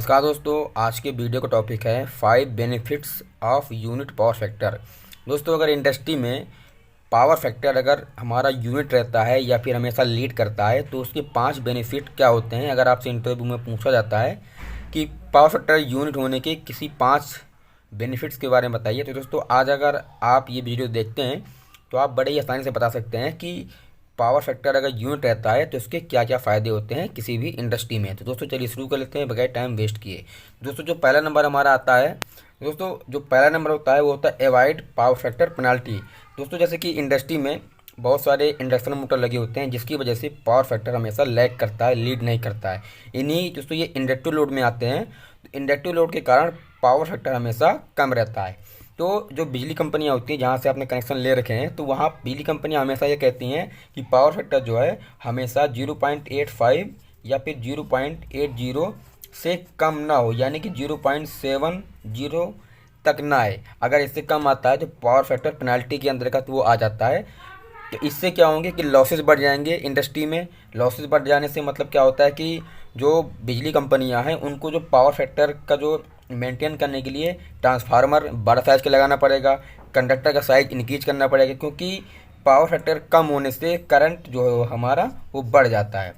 नमस्कार दोस्तों, आज के वीडियो का टॉपिक है 5 benefits of unit power factor. दोस्तों, अगर इंडस्ट्री में पावर फैक्टर अगर हमारा यूनिट रहता है या फिर हमेशा लीड करता है तो उसके 5 बेनिफिट क्या होते हैं। अगर आपसे इंटरव्यू में पूछा जाता है कि पावर फैक्टर यूनिट होने के किसी 5 बेनिफिट्स के बारे में बताइए, तो दोस्तों आज अगर आप ये वीडियो देखते हैं तो आप बड़े ही आसानी से बता सकते हैं कि पावर फैक्टर अगर यूनिट रहता है तो उसके क्या क्या फ़ायदे होते हैं किसी भी इंडस्ट्री में। तो दोस्तों चलिए शुरू कर लेते हैं बगैर टाइम वेस्ट किए। दोस्तों जो पहला नंबर हमारा आता है, दोस्तों जो पहला नंबर होता है वो होता है अवॉइड पावर फैक्टर पेनाल्टी। दोस्तों जैसे कि इंडस्ट्री में बहुत सारे इंडक्शन मोटर लगे होते हैं जिसकी वजह से पावर फैक्टर हमेशा लैग करता है, लीड नहीं करता है। इन्हीं दोस्तों ये इंडक्टिव लोड में आते हैं, तो इंडक्टिव लोड के कारण पावर फैक्टर हमेशा कम रहता है। तो जो बिजली कंपनियां होती हैं जहाँ से आपने कनेक्शन ले रखे हैं, तो वहाँ बिजली कंपनियां हमेशा ये कहती हैं कि पावर फैक्टर जो है हमेशा 0.85 या फिर 0.80 से कम ना हो, यानी कि 0.70 तक ना आए। अगर इससे कम आता है तो पावर फैक्टर पेनाल्टी के अंतर्गत वो आ जाता है। तो इससे क्या होंगे कि लॉसेस बढ़ जाएंगे इंडस्ट्री में। लॉसेस बढ़ जाने से मतलब क्या होता है कि जो बिजली कंपनियां हैं उनको जो पावर फैक्टर का जो मेंटेन करने के लिए ट्रांसफार्मर बड़ा साइज़ का लगाना पड़ेगा, कंडक्टर का साइज इंक्रीज करना पड़ेगा, क्योंकि पावर फैक्टर कम होने से करंट जो है हमारा वो बढ़ जाता है।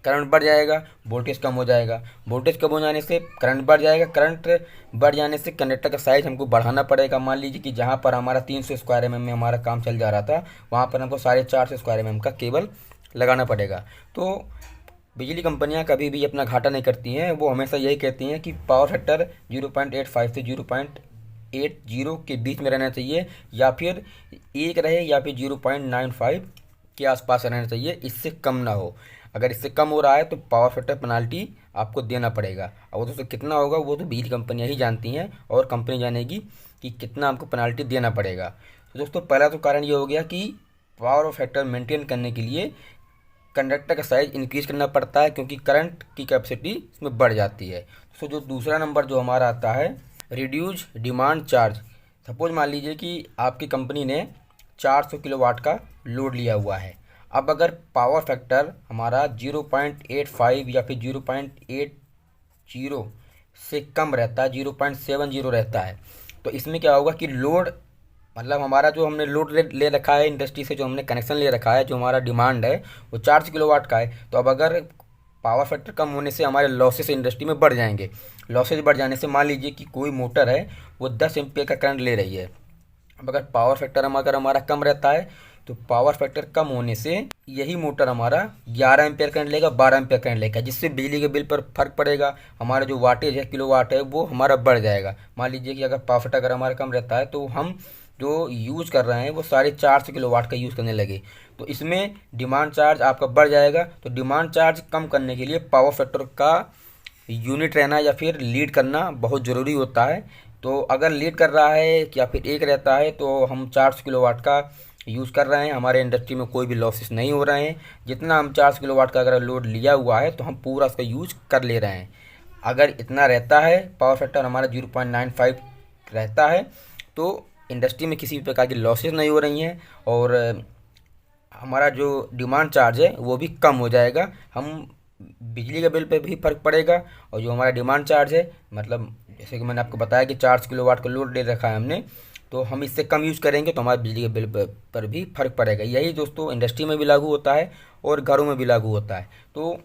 करंट बढ़ जाएगा, वोल्टेज कम हो जाएगा, वोल्टेज कम हो जाने से करंट बढ़ जाएगा, करंट बढ़ जाने से कंडक्टर का साइज़ हमको बढ़ाना पड़ेगा। मान लीजिए कि जहाँ पर हमारा 300 स्क्वायर एम में हमारा काम चल जा रहा था, वहाँ पर हमको 450 स्क्वायर एम का केबल लगाना पड़ेगा। तो बिजली कंपनियां कभी भी अपना घाटा नहीं करती हैं, वो हमेशा यही कहती हैं कि पावर फैक्टर 0.85 से 0.80 के बीच में रहना चाहिए, या फिर 1 रहे या फिर 0.95 के आसपास रहना चाहिए, इससे कम ना हो। अगर इससे कम हो रहा है तो पावर फैक्टर पेनाल्टी आपको देना पड़ेगा। और वो दोस्तों कितना होगा वो तो बिजली कंपनियां ही जानती हैं और कंपनी जानेगी कि कितना आपको पेनाल्टी देना पड़ेगा। तो दोस्तों पहला तो कारण ये हो गया कि पावर फैक्टर मेंटेन करने के लिए कंडक्टर का साइज इंक्रीज करना पड़ता है, क्योंकि करंट की कैपेसिटी इसमें बढ़ जाती है। तो जो दूसरा नंबर जो हमारा आता है रिड्यूज डिमांड चार्ज। सपोज मान लीजिए कि आपकी कंपनी ने 400 किलोवाट का लोड लिया हुआ है। अब अगर पावर फैक्टर हमारा 0.85 या फिर 0.80 से कम रहता है, 0.70 रहता है, तो इसमें क्या होगा कि लोड मतलब हमारा जो हमने लोड ले रखा है इंडस्ट्री से, जो हमने कनेक्शन ले रखा है, जो हमारा डिमांड है वो 400 किलोवाट का है। तो अब अगर पावर फैक्टर कम होने से हमारे लॉसेस इंडस्ट्री में बढ़ जाएंगे। लॉसेस बढ़ जाने से मान लीजिए कि कोई मोटर है वो 10 एम्पियर का करंट ले रही है। अब अगर पावर फैक्टर अगर हमारा कम रहता है तो पावर फैक्टर कम होने से यही मोटर हमारा 11 एम्पियर करंट लेगा, 12 एम्पियर करंट लेगा, जिससे बिजली के बिल पर फर्क पड़ेगा। हमारा जो वाटेज है, किलोवाट है, वो हमारा बढ़ जाएगा। मान लीजिए कि अगर पावर फैक्टर अगर हमारा कम रहता है तो हम जो यूज़ कर रहे हैं वो 450 किलोवाट का यूज़ करने लगे, तो इसमें डिमांड चार्ज आपका बढ़ जाएगा। तो डिमांड चार्ज कम करने के लिए पावर फैक्टर का यूनिट रहना या फिर लीड करना बहुत ज़रूरी होता है। तो अगर लीड कर रहा है या फिर एक रहता है तो हम 400 किलोवाट का यूज़ कर रहे हैं, हमारे इंडस्ट्री में कोई भी लॉसेस नहीं हो रहे हैं। जितना हम 400 किलोवाट का अगर लोड लिया हुआ है तो हम पूरा उसका यूज़ कर ले रहे हैं। अगर इतना रहता है पावर फैक्टर हमारा 0.95 रहता है तो इंडस्ट्री में किसी भी प्रकार की लॉसेस नहीं हो रही हैं, और हमारा जो डिमांड चार्ज है वो भी कम हो जाएगा। हम बिजली के बिल पे भी फर्क पड़ेगा, और जो हमारा डिमांड चार्ज है, मतलब जैसे कि मैंने आपको बताया कि 400 किलोवाट का लोड ले रखा है हमने, तो हम इससे कम यूज़ करेंगे तो हमारे बिजली के बिल पर भी फर्क पड़ेगा। यही दोस्तों इंडस्ट्री में भी लागू होता है और घरों में भी लागू होता है। तो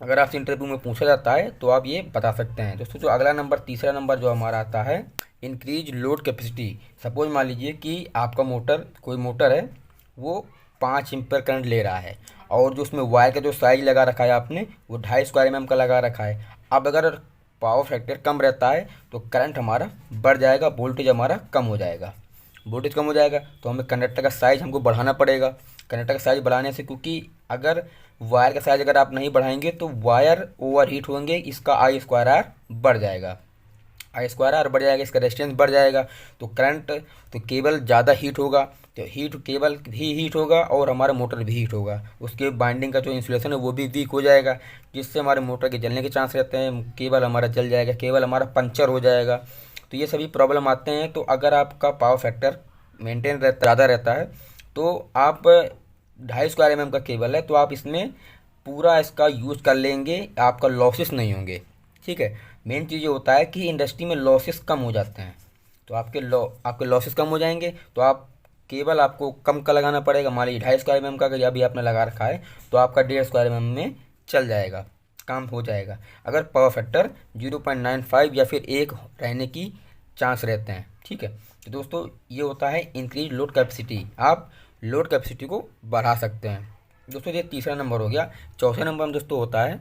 अगर आपसे इंटरव्यू में पूछा जाता है तो आप ये बता सकते हैं। दोस्तों जो अगला नंबर, तीसरा नंबर जो हमारा आता है इंक्रीज लोड कैपेसिटी। सपोज मान लीजिए कि आपका कोई मोटर है वो 5 एम्पीयर करंट ले रहा है, और जो उसमें वायर का जो साइज लगा रखा है आपने वो 2.5 स्क्वायर एम का लगा रखा है। अब अगर पावर फैक्टर कम रहता है तो करंट हमारा बढ़ जाएगा, वोल्टेज हमारा कम हो जाएगा। वोल्टेज कम हो जाएगा तो हमें कंडक्टर का साइज़ हमको बढ़ाना पड़ेगा। कंडक्टर का साइज़ बढ़ाने से, क्योंकि अगर वायर का साइज़ अगर आप नहीं बढ़ाएंगे तो वायर ओवर हीट होंगे, इसका I²R बढ़ जाएगा, I²R बढ़ जाएगा, इसका रेजिस्टेंस बढ़ जाएगा। तो करंट तो केबल ज़्यादा हीट होगा, तो केबल भी हीट होगा और हमारा मोटर भी हीट होगा। उसके बाइंडिंग का जो इंसुलेशन है वो भी वीक हो जाएगा, जिससे हमारे मोटर के जलने के चांस रहते हैं। केबल हमारा जल जाएगा, केबल हमारा पंचर हो जाएगा। तो ये सभी प्रॉब्लम आते हैं। तो अगर आपका पावर फैक्टर मेंटेन ज़्यादा रहता है तो आप 2.5 स्क्वायर एम का केबल है तो आप इसमें पूरा इसका यूज़ कर लेंगे, आपका लॉसेस नहीं होंगे। ठीक है। मेन चीज़ ये होता है कि इंडस्ट्री में लॉसेस कम हो जाते हैं। तो आपके लॉसेस कम हो जाएंगे तो आप केवल आपको कम का लगाना पड़ेगा। मान लीजिए 2.5 स्क्वायर mm का अगर अभी आपने लगा रखा है तो आपका 1.5 स्क्वायर mm में चल जाएगा, काम हो जाएगा। अगर पावर फैक्टर 0.95 या फिर 1 रहने की चांस रहते हैं, ठीक है। तो दोस्तों ये होता है इंक्रीज लोड कैपेसिटी, आप लोड कैपेसिटी को बढ़ा सकते हैं। दोस्तों ये तीसरा नंबर हो गया। चौथा नंबर में दोस्तों होता है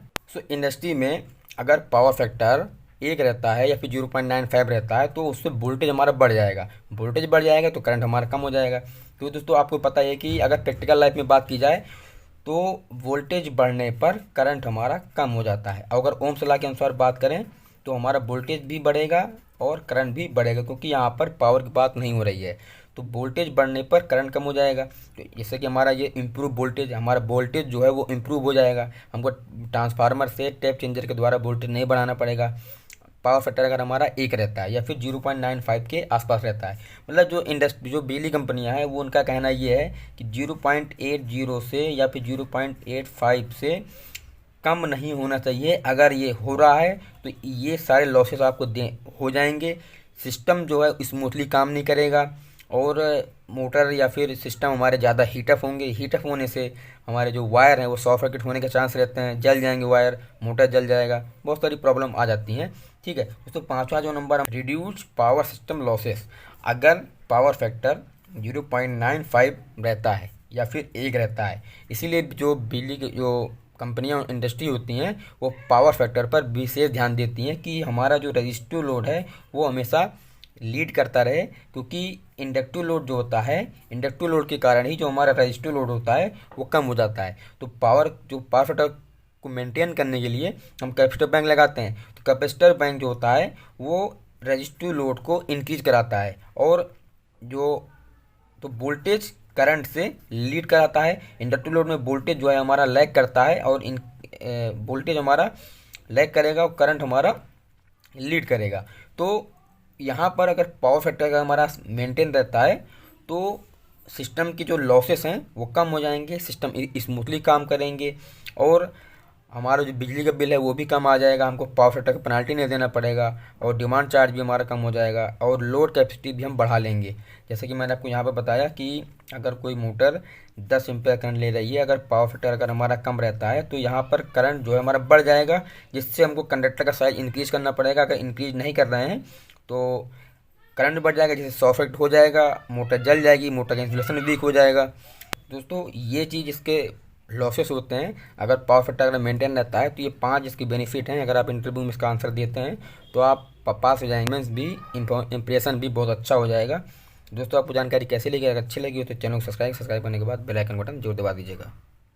इंडस्ट्री में अगर पावर फैक्टर 1 रहता है या फिर 0.95 रहता है तो उससे वोल्टेज हमारा बढ़ जाएगा। वोल्टेज बढ़ जाएगा तो करंट हमारा कम हो जाएगा। तो दोस्तों आपको पता है कि अगर प्रैक्टिकल लाइफ में बात की जाए तो वोल्टेज बढ़ने पर करंट हमारा कम हो जाता है। अगर ओम लॉ के अनुसार बात करें तो हमारा वोल्टेज भी बढ़ेगा और करंट भी बढ़ेगा, क्योंकि यहाँ पर पावर की बात नहीं हो रही है। तो वोल्टेज बढ़ने पर करंट कम हो जाएगा। तो जैसे कि हमारा ये इम्प्रूव वोल्टेज, हमारा वोल्टेज जो है वो इम्प्रूव हो जाएगा। हमको ट्रांसफार्मर से टैप चेंजर के द्वारा वोल्टेज नहीं बढ़ाना पड़ेगा। पावर फैक्टर अगर हमारा 1 रहता है या फिर 0.95 के आसपास रहता है, मतलब जो बिजली कंपनियां हैं वो उनका कहना ये है कि 0.80 से या फिर 0.85 से कम नहीं होना चाहिए। अगर ये हो रहा है तो ये सारे लॉसेस आपको हो जाएंगे। सिस्टम जो है स्मूथली काम नहीं करेगा और मोटर या फिर सिस्टम हमारे ज़्यादा हीटअप होंगे। हीटअप होने से हमारे जो वायर हैं वो शॉर्ट सर्किट होने के चांस रहते हैं, जल जाएंगे वायर, मोटर जल जाएगा, बहुत सारी प्रॉब्लम आ जाती हैं, ठीक है। दोस्तों पांचवा जो number reduce power system losses. अगर पावर फैक्टर 0.95 रहता है या फिर 1 रहता है, इसीलिए जो बिजली की जो कंपनियां इंडस्ट्री होती हैं वो पावर फैक्टर पर विशेष ध्यान देती हैं कि हमारा जो रजिस्टिव लोड है वो हमेशा लीड करता रहे। क्योंकि इंडक्टिव लोड जो होता है, इंडक्टिव लोड के कारण ही जो हमारा रजिस्टिव लोड होता है वो कम हो जाता है। तो पावर फैक्टर को मेंटेन करने के लिए हम कैपेसिटर बैंक लगाते हैं। तो कैपेसिटर बैंक जो होता है वो रजिस्टिव लोड को इंक्रीज कराता है और तो वोल्टेज करंट से लीड कराता है। इंडक्टिव लोड में वोल्टेज जो है हमारा लैग करता है और वोल्टेज हमारा लैग करेगा और करंट हमारा लीड करेगा। तो यहाँ पर अगर पावर फैक्टर का हमारा मेंटेन रहता है तो सिस्टम की जो लॉसेस हैं वो कम हो जाएंगे, सिस्टम स्मूथली काम करेंगे और हमारा जो बिजली का बिल है वो भी कम आ जाएगा। हमको पावर फैक्टर का पेनाल्टी नहीं देना पड़ेगा और डिमांड चार्ज भी हमारा कम हो जाएगा और लोड कैपेसिटी भी हम बढ़ा लेंगे। जैसे कि मैंने आपको यहाँ पर बताया कि अगर कोई मोटर 10 एम्पीयर करंट ले रही है, अगर पावर फैक्टर अगर हमारा कम रहता है तो यहाँ पर करंट जो है हमारा बढ़ जाएगा, जिससे हमको कंडक्टर का साइज इंक्रीज करना पड़ेगा। अगर इंक्रीज नहीं कर रहे हैं तो करंट बढ़ जाएगा, जिससे शॉर्ट सर्किट हो जाएगा, मोटर जल जाएगी, मोटर का इंसुलेशन वीक हो जाएगा। दोस्तों ये चीज़ इसके लॉसेस होते हैं। अगर पावर फैक्टर अगर मेंटेन रहता है तो ये 5 इसके बेनिफिट हैं। अगर आप इंटरव्यू में इसका आंसर देते हैं तो आप पास हो जाएंगे, भी इंप्रेशन भी बहुत अच्छा हो जाएगा। दोस्तों आपको जानकारी कैसे लगी? अगर अच्छी लगी हो तो चैनल को सब्सक्राइब करने के बाद बेल आइकन बटन जरूर दबा दीजिएगा।